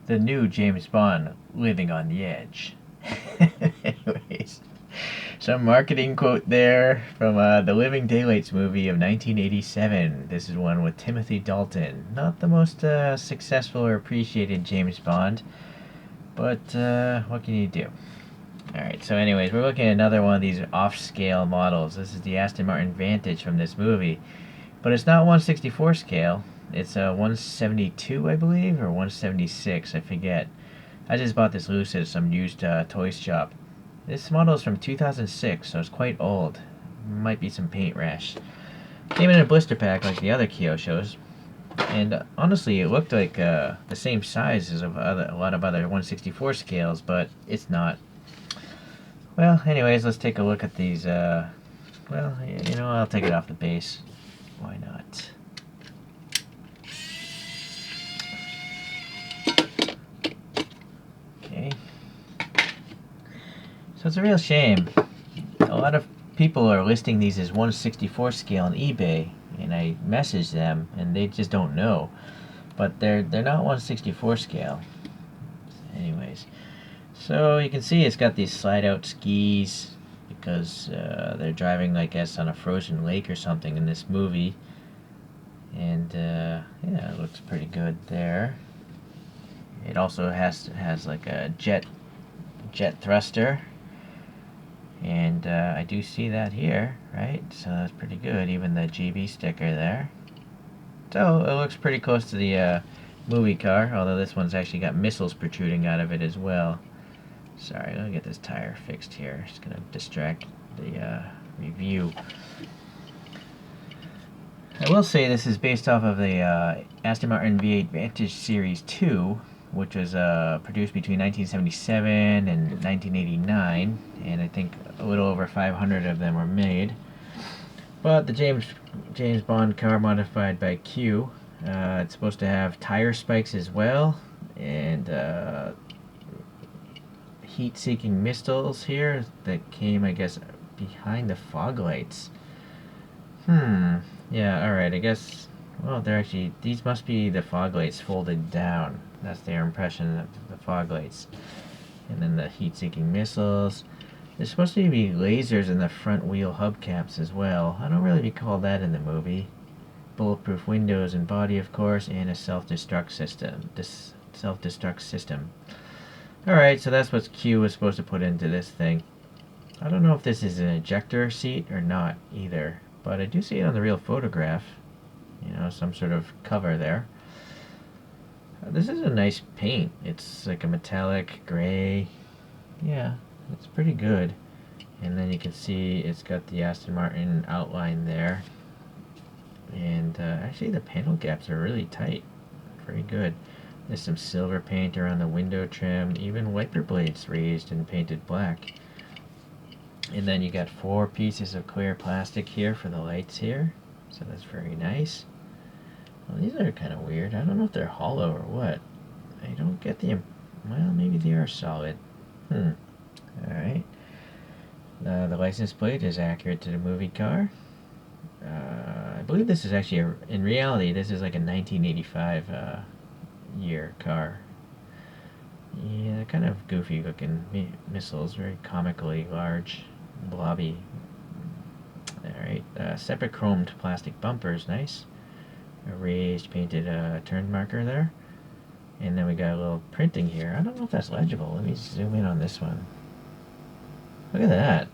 the new James Bond living on the edge. Anyways, some marketing quote there from the Living Daylights movie of 1987. This is one with Timothy Dalton. Not the most successful or appreciated James Bond, but what can you do? Alright, so anyways, we're looking at another one of these off-scale models. This is the Aston Martin Vantage from this movie. But it's not 1/64 scale. It's 172, I believe, or 176, I forget. I just bought this loose at some used toy shop. This model is from 2006, so it's quite old. Might be some paint rash. Came in a blister pack like the other Kyoshos. And honestly, it looked like the same size as a lot of other 1/64 scales, but it's not. Well, anyways, let's take a look at these. Well, you know, I'll take it off the base. Why not? Okay. So it's a real shame. A lot of people are listing these as 1/64 scale on eBay, and I message them, and they just don't know. But they're not 1/64 scale. Anyways, so you can see it's got these slide-out skis because they're driving, I guess, on a frozen lake or something in this movie. And yeah, it looks pretty good there. It also has like a jet thruster, and I do see that here, right? So that's pretty good. Even the GB sticker there. So it looks pretty close to the movie car, although this one's actually got missiles protruding out of it as well. Sorry, let me get this tire fixed here. It's gonna distract the review. I will say this is based off of the Aston Martin V8 Vantage Series 2, which was produced between 1977 and 1989, and I think a little over 500 of them were made. But the James Bond car modified by Q, it's supposed to have tire spikes as well, and heat-seeking missiles here that came, I guess, behind the fog lights. Yeah, alright, I guess, well, they're actually, these must be the fog lights folded down. That's their impression of the fog lights. And then the heat-seeking missiles. There's supposed to be lasers in the front wheel hubcaps as well. I don't really recall that in the movie. Bulletproof windows and body, of course, and a self-destruct system. Alright, so that's what Q was supposed to put into this thing. I don't know if this is an ejector seat or not either, but I do see it on the real photograph. You know, some sort of cover there. This is a nice paint. It's like a metallic gray. Yeah, it's pretty good. And then you can see it's got the Aston Martin outline there. And actually the panel gaps are really tight. Very good. There's some silver paint around the window trim, even wiper blades raised and painted black. And then you got 4 pieces of clear plastic here for the lights here, so that's very nice. Well, these are kind of weird. I don't know if they're hollow or what. I don't get the, well, maybe they are solid. Alright. The license plate is accurate to the movie car. I believe this is actually, in reality, this is like a 1985 year car. Yeah, kind of goofy looking missiles, very comically large, blobby. Alright, separate chromed plastic bumpers, nice. A raised painted turn marker there. And then we got a little printing here. I don't know if that's legible. Let me zoom in on this one. Look at that.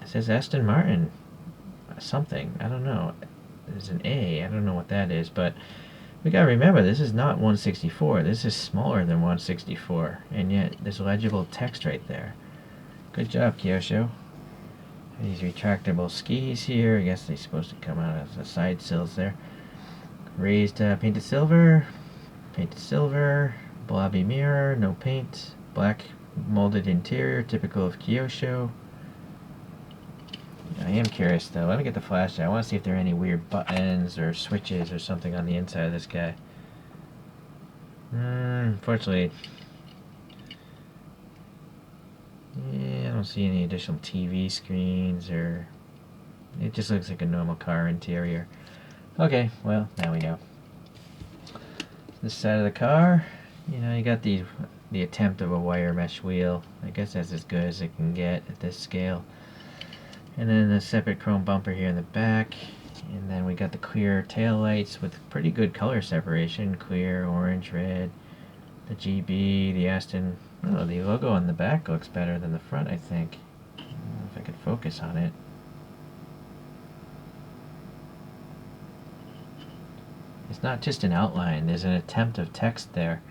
It says Aston Martin something. I don't know. There's an A. I don't know what that is, but we gotta remember, this is not 1/64. This is smaller than 1/64, and yet there's legible text right there. Good job, Kyosho. These retractable skis here. I guess they're supposed to come out as the side sills there. Raised painted silver. Blobby mirror, no paint. Black molded interior, typical of Kyosho. I am curious though. Let me get the flashlight. I want to see if there are any weird buttons or switches or something on the inside of this guy. Unfortunately, yeah, I don't see any additional TV screens, or it just looks like a normal car interior. Okay, well, now we know. This side of the car, You know, you got the attempt of a wire mesh wheel. I guess that's as good as it can get at this scale. And then a separate chrome bumper here in the back. And then we got the clear tail lights with pretty good color separation. Clear, orange, red. The GB, the Aston. Oh, the logo on the back looks better than the front, I think. I don't know if I could focus on it. It's not just an outline, there's an attempt of text there.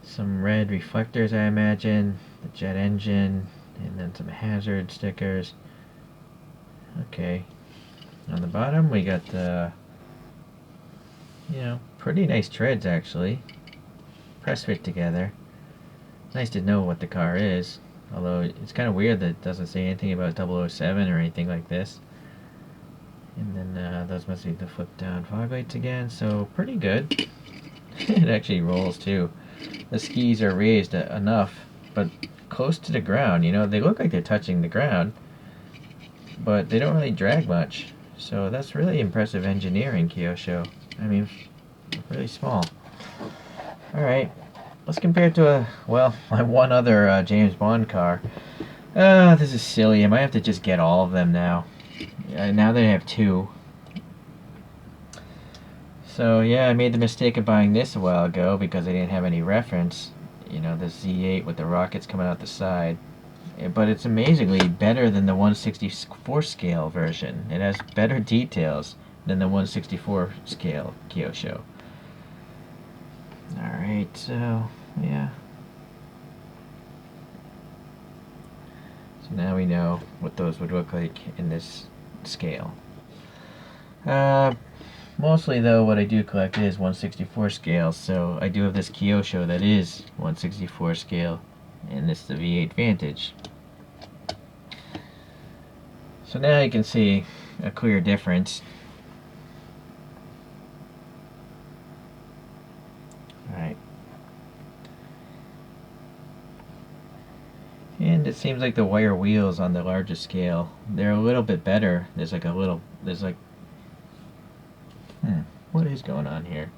Some red reflectors, I imagine. The jet engine. And then some hazard stickers. Okay. On the bottom, we got the, pretty nice treads, actually. Press fit together. Nice to know what the car is. Although, it's kind of weird that it doesn't say anything about 007 or anything like this. And then, those must be the flip-down fog lights again. So, pretty good. It actually rolls, too. The skis are raised enough, but close to the ground. They look like they're touching the ground, but they don't really drag much. So that's really impressive engineering, Kyosho. I mean, really small. Alright, let's compare it to my one other James Bond car. This is silly. I might have to just get all of them now. Now that I have two. So yeah, I made the mistake of buying this a while ago because I didn't have any reference. The Z8 with the rockets coming out the side. But it's amazingly better than the 1/64 scale version. It has better details than the 1/64 scale Kyosho. Alright, so yeah. So now we know what those would look like in this scale. Mostly though, what I do collect is 1/64 scale, so I do have this Kyosho that is 1/64 scale, and this is the V8 Vantage. So now you can see a clear difference. Alright. And it seems like the wire wheels on the larger scale, they're a little bit better. What is going on here?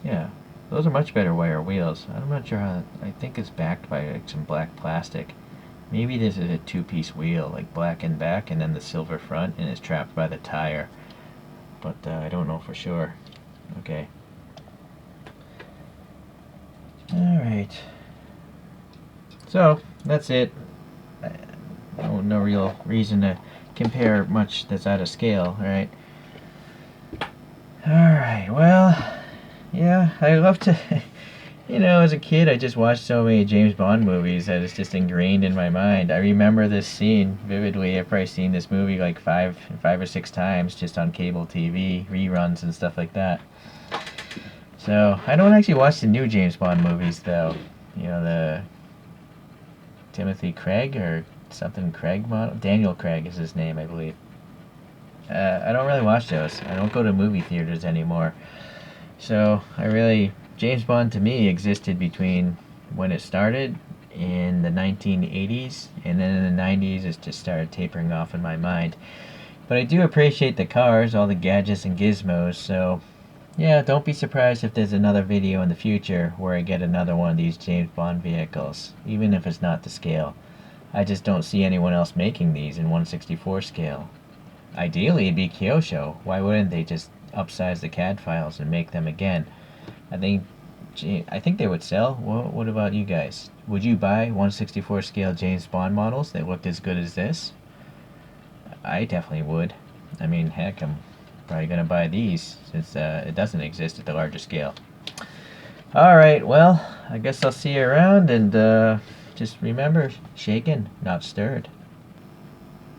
Yeah, those are much better wire wheels. I'm not sure how, I think it's backed by like some black plastic. Maybe this is a two-piece wheel, like black in back and then the silver front, and it's trapped by the tire. But I don't know for sure. Okay. Alright. So, that's it. No real reason to compare much that's out of scale, right? Alright, well, yeah, I love to, as a kid I just watched so many James Bond movies that it's just ingrained in my mind. I remember this scene vividly. I've probably seen this movie like five or six times just on cable TV, reruns and stuff like that. So, I don't actually watch the new James Bond movies though. The Timothy Craig or something Craig model? Daniel Craig is his name, I believe. I don't really watch those. I don't go to movie theaters anymore. So, James Bond to me existed between when it started in the 1980s, and then in the 90s it just started tapering off in my mind. But I do appreciate the cars, all the gadgets and gizmos, so yeah, don't be surprised if there's another video in the future where I get another one of these James Bond vehicles, even if it's not to scale. I just don't see anyone else making these in 1/64 scale. Ideally, it'd be Kyosho. Why wouldn't they just upsize the CAD files and make them again? I think they would sell. What about you guys? Would you buy 1/64 scale James Bond models that looked as good as this? I definitely would. I mean, heck, I'm probably gonna buy these since it doesn't exist at the larger scale. Alright, well, I guess I'll see you around, and just remember, shaken, not stirred.